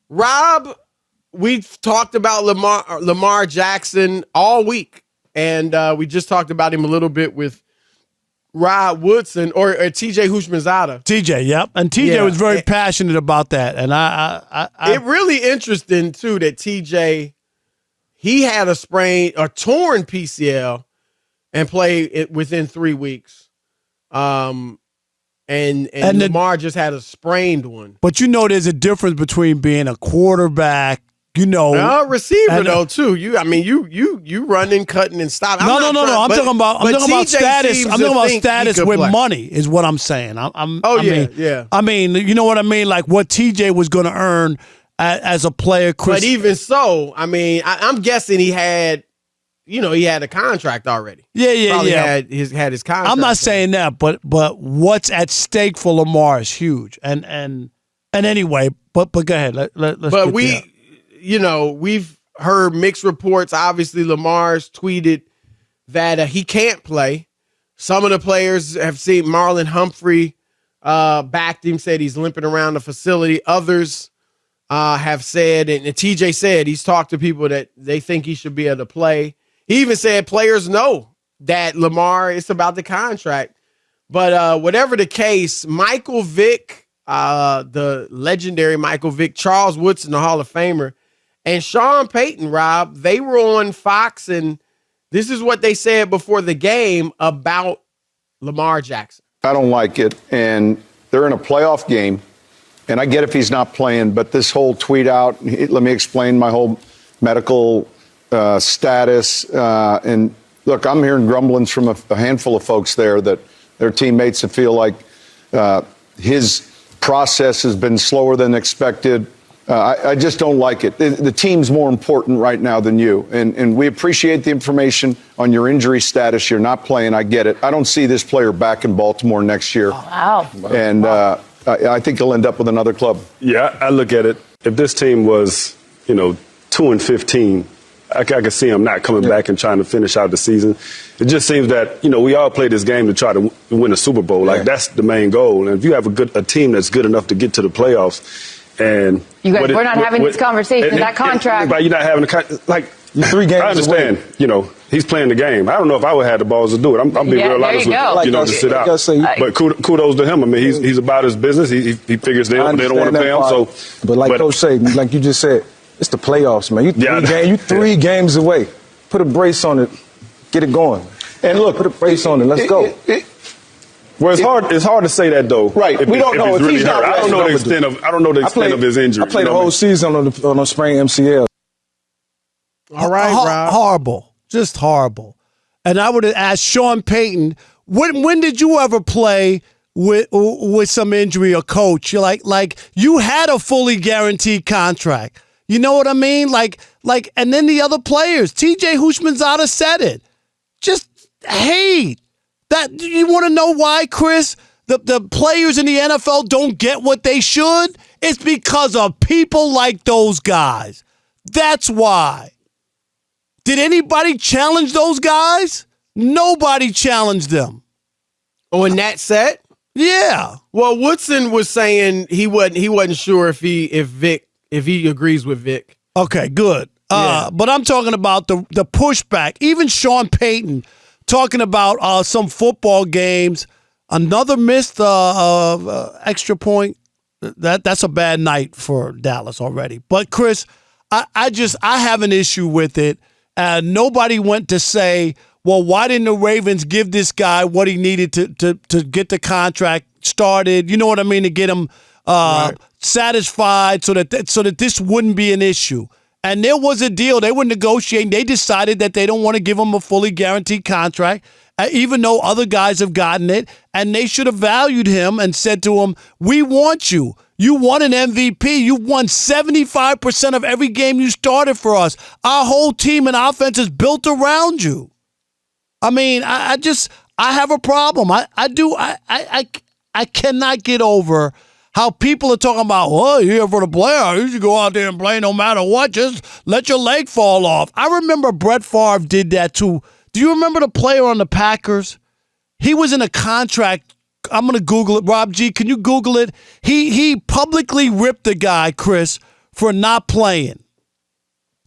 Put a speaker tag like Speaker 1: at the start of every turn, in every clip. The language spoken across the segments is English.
Speaker 1: Rob, we've talked about Lamar Jackson all week, and we just talked about him a little bit with Rod Woodson or TJ Houshmandzadeh.
Speaker 2: TJ, yep. And TJ was very passionate about that. And
Speaker 1: it really interesting, too, that TJ, he had a torn PCL and played within 3 weeks. And Lamar just had a sprained one.
Speaker 2: But there's a difference between being a quarterback,
Speaker 1: receiver though too. You running, cutting, and stopping.
Speaker 2: No. I'm talking about status. I'm talking about status with money is what I'm saying. I mean, you know what I mean? Like what TJ was going to earn as a player. Chris.
Speaker 1: But even so, I mean, I'm guessing he had. He had a contract already.
Speaker 2: Probably
Speaker 1: had his contract.
Speaker 2: I'm not saying that, but what's at stake for Lamar is huge. And anyway, but go ahead. Let's. But
Speaker 1: we've heard mixed reports. Obviously, Lamar's tweeted that he can't play. Some of the players have seen Marlon Humphrey backed him, said he's limping around the facility. Others have said, and TJ said he's talked to people that they think he should be able to play. He even said players know that Lamar, it's about the contract. But whatever the case, Michael Vick, the legendary Michael Vick, Charles Woodson, the Hall of Famer, and Sean Payton, Rob, they were on Fox, and this is what they said before the game about Lamar Jackson.
Speaker 3: I don't like it, and they're in a playoff game, and I get if he's not playing, but this whole tweet out, let me explain my whole medical status. And look, I'm hearing grumblings from a handful of folks there that their teammates that feel like his process has been slower than expected. I just don't like it. The team's more important right now than you. And we appreciate the information on your injury status. You're not playing. I get it. I don't see this player back in Baltimore next year.
Speaker 4: Oh, wow.
Speaker 3: And I think he'll end up with another club.
Speaker 5: Yeah, I look at it. If this team was, 2-15, I could see him not coming back and trying to finish out the season. It just seems that, we all play this game to try to win a Super Bowl. Like, that's the main goal. And if you have a team that's good enough to get to the playoffs, and
Speaker 4: we're not having this conversation. That contract.
Speaker 5: But you're not having you're 3 games. I understand. Away. He's playing the game. I don't know if I would have the balls to do it. I'm being real honest with you. To sit out. But kudos to him. I mean, he's about his business. He figures they don't want to pay him. So,
Speaker 6: but Coach say, like you just said, it's the playoffs, man. You 3 games away. Put a brace on it. Get it going. And look, put a brace on it. Let's go.
Speaker 5: Well, it's hard to say that though.
Speaker 6: Right. We don't know if he's not.
Speaker 5: I don't know the extent of his injury.
Speaker 6: I played the whole season on a sprained MCL.
Speaker 1: All right, Rob.
Speaker 2: Horrible. Just horrible. And I would have asked Sean Payton, when did you ever play with some injury or coach? You're like you had a fully guaranteed contract. You know what I mean? And then the other players, TJ Houshmandzadeh said it. Just hate. That you want to know why, Chris? The players in the NFL don't get what they should? It's because of people like those guys. That's why. Did anybody challenge those guys? Nobody challenged them.
Speaker 1: Oh, in that set?
Speaker 2: Yeah.
Speaker 1: Well, Woodson was saying he wasn't sure if he agrees with Vick.
Speaker 2: Okay, good. But I'm talking about the pushback. Even Sean Payton talking about some football games, another missed extra point. That's a bad night for Dallas already. But Chris, I have an issue with it. Nobody went to say, well, why didn't the Ravens give this guy what he needed to get the contract started? You know what I mean? To get him satisfied so that this wouldn't be an issue. And there was a deal. They were negotiating. They decided that they don't want to give him a fully guaranteed contract, even though other guys have gotten it. And they should have valued him and said to him, we want you. You won an MVP. You won 75% of every game you started for us. Our whole team and offense is built around you. I mean, I have a problem. I cannot get over how people are talking about, well, you're here for the player. You should go out there and play no matter what. Just let your leg fall off. I remember Brett Favre did that too. Do you remember the player on the Packers? He was in a contract. I'm going to Google it. Rob G, can you Google it? He publicly ripped the guy, Chris, for not playing.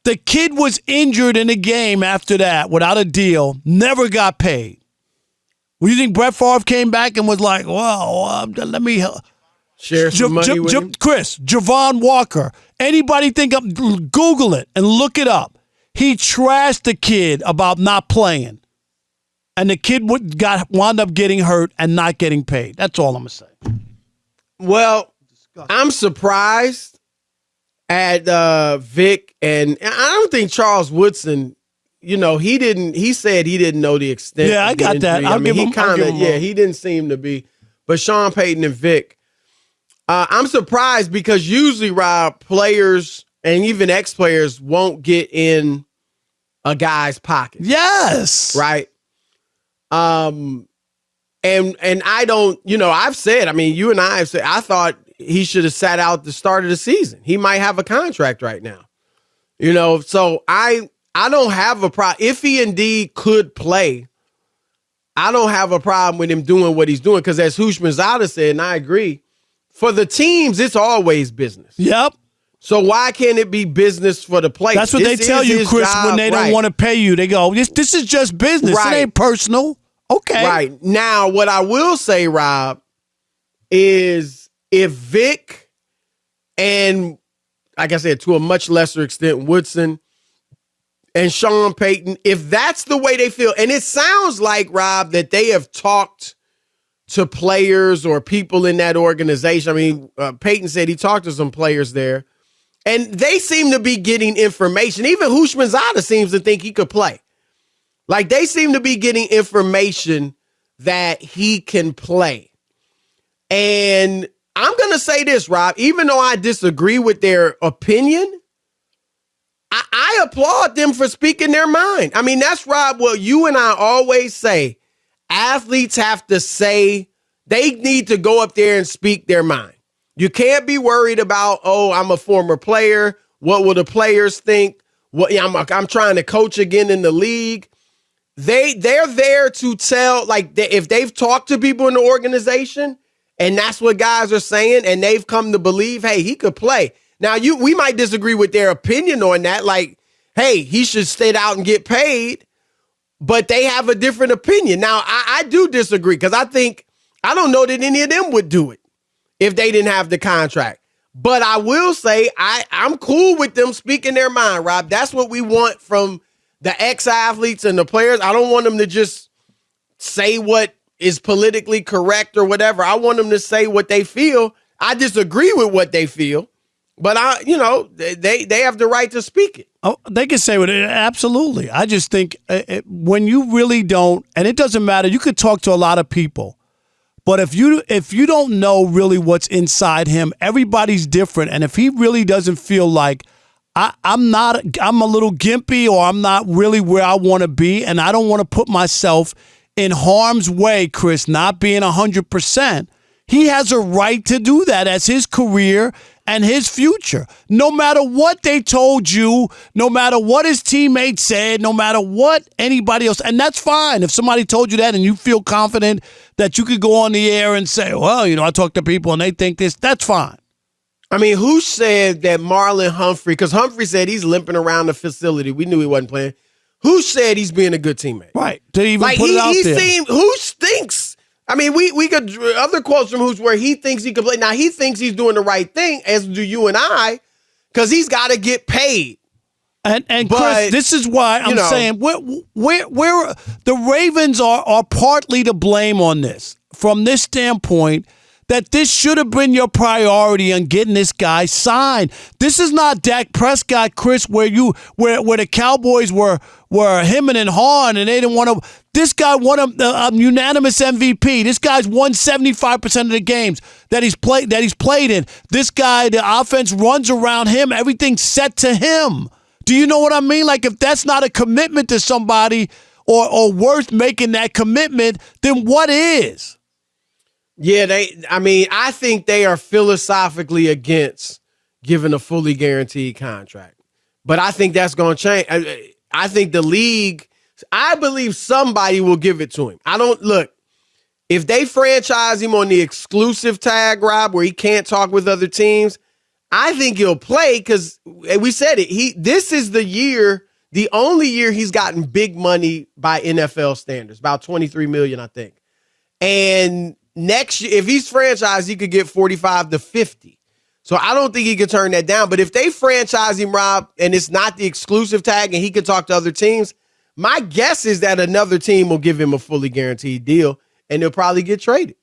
Speaker 2: The kid was injured in a game after that without a deal, never got paid. Well, you think Brett Favre came back and was like, well, let me
Speaker 1: share some money with him?
Speaker 2: Chris, Javon Walker. Anybody think of, Google it and look it up. He trashed the kid about not playing. And the kid wound up getting hurt and not getting paid. That's all I'm going to say.
Speaker 1: Well, I'm surprised at Vick, and I don't think Charles Woodson, he said he didn't know the extent.
Speaker 2: Yeah, I got
Speaker 1: injury.
Speaker 2: that. I'll give him
Speaker 1: he didn't seem to be. But Sean Payton and Vick, I'm surprised because usually, Rob, players and even ex-players won't get in a guy's pocket.
Speaker 2: Yes.
Speaker 1: Right? And I don't, I've said, you and I have said, I thought he should have sat out the start of the season. He might have a contract right now. So I don't have a problem. If he indeed could play, I don't have a problem with him doing what he's doing because as Hushmanzada said, and I agree, for the teams, it's always business.
Speaker 2: Yep.
Speaker 1: So why can't it be business for the players?
Speaker 2: That's what they tell you, Chris, when they don't want to pay you. They go, this is just business.
Speaker 1: Right.
Speaker 2: It ain't personal. Okay.
Speaker 1: Right. Now, what I will say, Rob, is if Vick and, like I said, to a much lesser extent, Woodson and Sean Payton, if that's the way they feel, and it sounds like, Rob, that they have talked to players or people in that organization. Payton said he talked to some players there, and they seem to be getting information. Even Hushmanzada seems to think he could play. Like, they seem to be getting information that he can play. And I'm going to say this, Rob, even though I disagree with their opinion, I applaud them for speaking their mind. That's, Rob, what you and I always say. Athletes have to say, they need to go up there and speak their mind. You can't be worried about, I'm a former player. What will the players think? I'm trying to coach again in the league. They're there to tell, if they've talked to people in the organization and that's what guys are saying and they've come to believe, hey, he could play. Now, we might disagree with their opinion on that. Hey, he should stay out and get paid. But they have a different opinion. Now, I do disagree because I don't know that any of them would do it if they didn't have the contract. But I will say I'm cool with them speaking their mind, Rob. That's what we want from the ex-athletes and the players. I don't want them to just say what is politically correct or whatever. I want them to say what they feel. I disagree with what they feel, but they have the right to speak it.
Speaker 2: Oh, they can say what absolutely. I just think when you really don't, and it doesn't matter. You could talk to a lot of people, but if you don't know really what's inside him, everybody's different. And if he really doesn't feel like I'm a little gimpy or I'm not really where I want to be, and I don't want to put myself in harm's way, Chris, not being 100%. He has a right to do that as his career and his future. No matter what they told you, no matter what his teammates said, no matter what anybody else, and that's fine. If somebody told you that and you feel confident that you could go on the air and say, well, I talk to people and they think this, that's fine.
Speaker 1: Who said that Marlon Humphrey, because Humphrey said he's limping around the facility. We knew he wasn't playing. Who said he's being a good teammate?
Speaker 2: Right. To even put it out there.
Speaker 1: Who thinks? We got other quotes from Hoosh where he thinks he could play. Now, he thinks he's doing the right thing, as do you and I, because he's got to get paid.
Speaker 2: And Chris, this is why I'm saying where the Ravens are partly to blame on this. From this standpoint, that this should have been your priority on getting this guy signed. This is not Dak Prescott, Chris, where the Cowboys were hemming and hawing and they didn't want to. This guy won a unanimous MVP. This guy's won 75% of the games that he's played in. This guy, the offense runs around him. Everything's set to him. Do you know what I mean? If that's not a commitment to somebody or worth making that commitment, then what is?
Speaker 1: Yeah, I think they are philosophically against giving a fully guaranteed contract. But I think that's going to change. I think the league, I believe somebody will give it to him. If they franchise him on the exclusive tag, Rob, where he can't talk with other teams, I think he'll play because we said it. This is the only year he's gotten big money by NFL standards, about $23 million, I think. And next year, if he's franchised, he could get 45 to 50. So I don't think he could turn that down. But if they franchise him, Rob, and it's not the exclusive tag and he could talk to other teams, my guess is that another team will give him a fully guaranteed deal and he'll probably get traded.